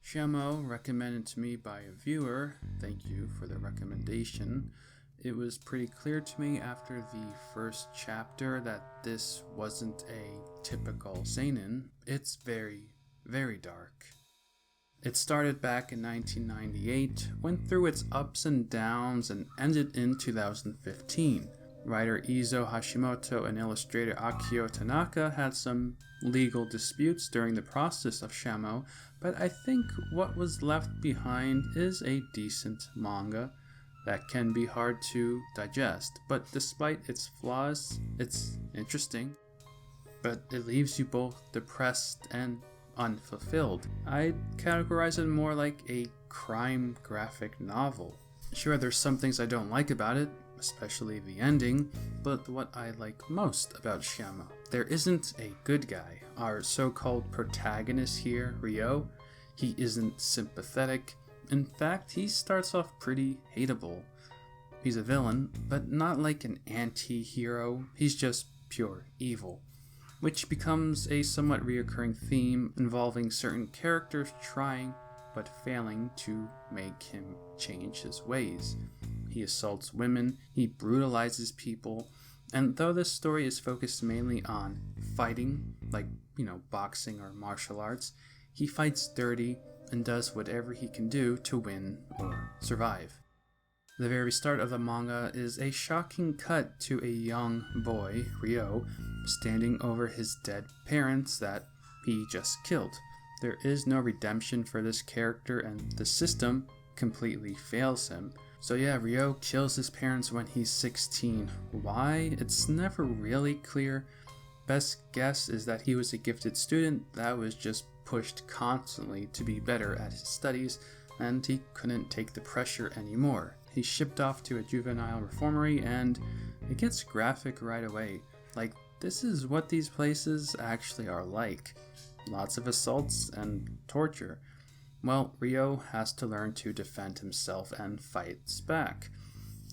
Shamo, recommended to me by a viewer, thank you for the recommendation. It was pretty clear to me after the first chapter that this wasn't a typical seinen. It's very, very dark. It started back in 1998, went through its ups and downs, and ended in 2015. Writer Izo Hashimoto and illustrator Akio Tanaka had some legal disputes during the process of Shamo, but I think what was left behind is a decent manga that can be hard to digest, but despite its flaws, it's interesting. But it leaves you both depressed and unfulfilled. I'd categorize it more like a crime graphic novel. Sure, there's some things I don't like about it, especially the ending, but what I like most about Shamo. There isn't a good guy. Our so-called protagonist here, Ryo, he isn't sympathetic. In fact, he starts off pretty hateable. He's a villain, but not like an anti-hero, he's just pure evil, which becomes a somewhat reoccurring theme involving certain characters trying but failing to make him change his ways. He assaults women, he brutalizes people, and though this story is focused mainly on fighting, like, boxing or martial arts, he fights dirty and does whatever he can do to win or survive. The very start of the manga is a shocking cut to a young boy, Ryo, standing over his dead parents that he just killed. There is no redemption for this character, and the system completely fails him. So yeah, Ryo kills his parents when he's 16. Why? It's never really clear. Best guess is that he was a gifted student that was just pushed constantly to be better at his studies, and he couldn't take the pressure anymore. He's shipped off to a juvenile reformatory, and it gets graphic right away. Like, this is what these places actually are like. Lots of assaults and torture. Well, Ryo has to learn to defend himself and fights back.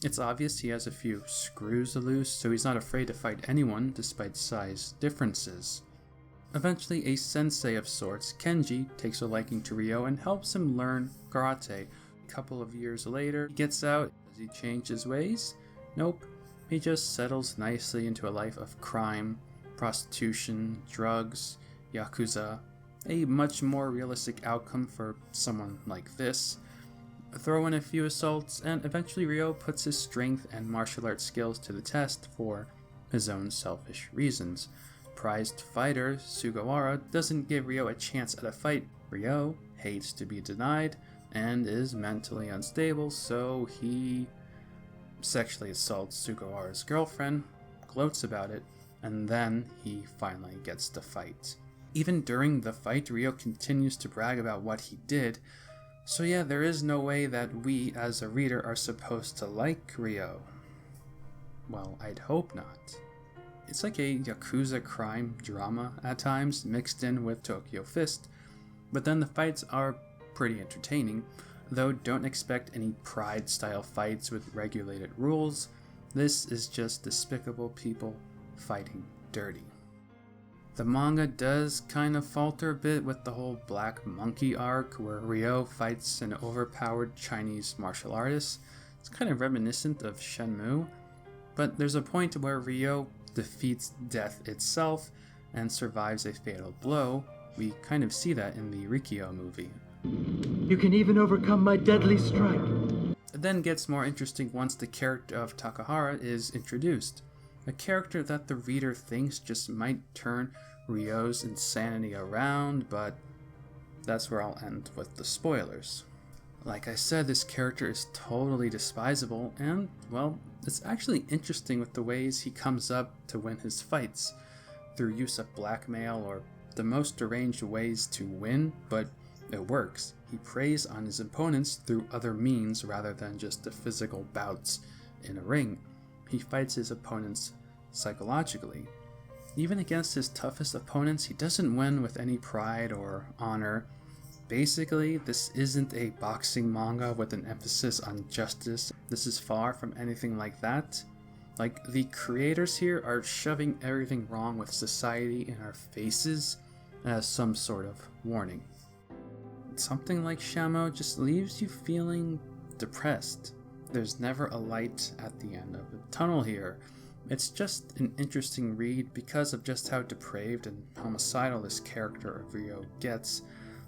It's obvious he has a few screws loose, so he's not afraid to fight anyone despite size differences. Eventually, a sensei of sorts, Kenji, takes a liking to Ryo and helps him learn karate. A couple of years later, he gets out. Does he change his ways? Nope. He just settles nicely into a life of crime, prostitution, drugs, yakuza. A much more realistic outcome for someone like this. Throw in a few assaults, and eventually Ryo puts his strength and martial arts skills to the test for his own selfish reasons. Prized fighter Sugawara doesn't give Ryo a chance at a fight. Ryo hates to be denied and is mentally unstable, so he sexually assaults Sugawara's girlfriend, gloats about it, and then he finally gets the fight. Even during the fight, Ryo continues to brag about what he did, so yeah, there is no way that we as a reader are supposed to like Ryo. Well, I'd hope not. It's like a yakuza crime drama at times, mixed in with Tokyo Fist, but then the fights are pretty entertaining, though don't expect any Pride-style fights with regulated rules. This is just despicable people fighting dirty. The manga does kind of falter a bit with the whole Black Monkey arc, where Ryo fights an overpowered Chinese martial artist. It's kind of reminiscent of Shenmue, but there's a point where Ryo defeats death itself and survives a fatal blow. We kind of see that in the Rikyo movie. You can even overcome my deadly strike. It then gets more interesting once the character of Takahara is introduced. A character that the reader thinks just might turn Ryo's insanity around, but that's where I'll end with the spoilers. Like I said, this character is totally despisable, and, well, it's actually interesting with the ways he comes up to win his fights, through use of blackmail or the most deranged ways to win, but it works. He preys on his opponents through other means rather than just the physical bouts in a ring. He fights his opponents psychologically. Even against his toughest opponents, he doesn't win with any pride or honor. Basically, this isn't a boxing manga with an emphasis on justice. This is far from anything like that. Like, the creators here are shoving everything wrong with society in our faces as some sort of warning. something like Shamo just leaves you feeling depressed. There's never a light at the end of the tunnel here. It's just an interesting read because of just how depraved and homicidal this character of Ryo gets.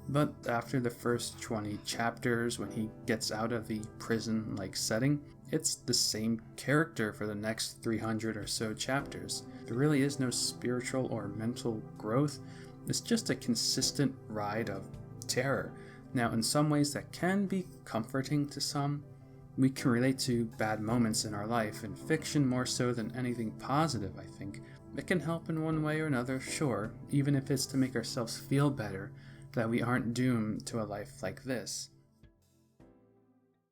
But after the first 20 chapters, when he gets out of the prison-like setting, it's the same character for the next 300 or so chapters. There really is no spiritual or mental growth. It's just a consistent ride of terror. Now, in some ways that can be comforting to some. We can relate to bad moments in our life in fiction more so than anything positive, I think. It can help in one way or another, sure, even if it's to make ourselves feel better, that we aren't doomed to a life like this.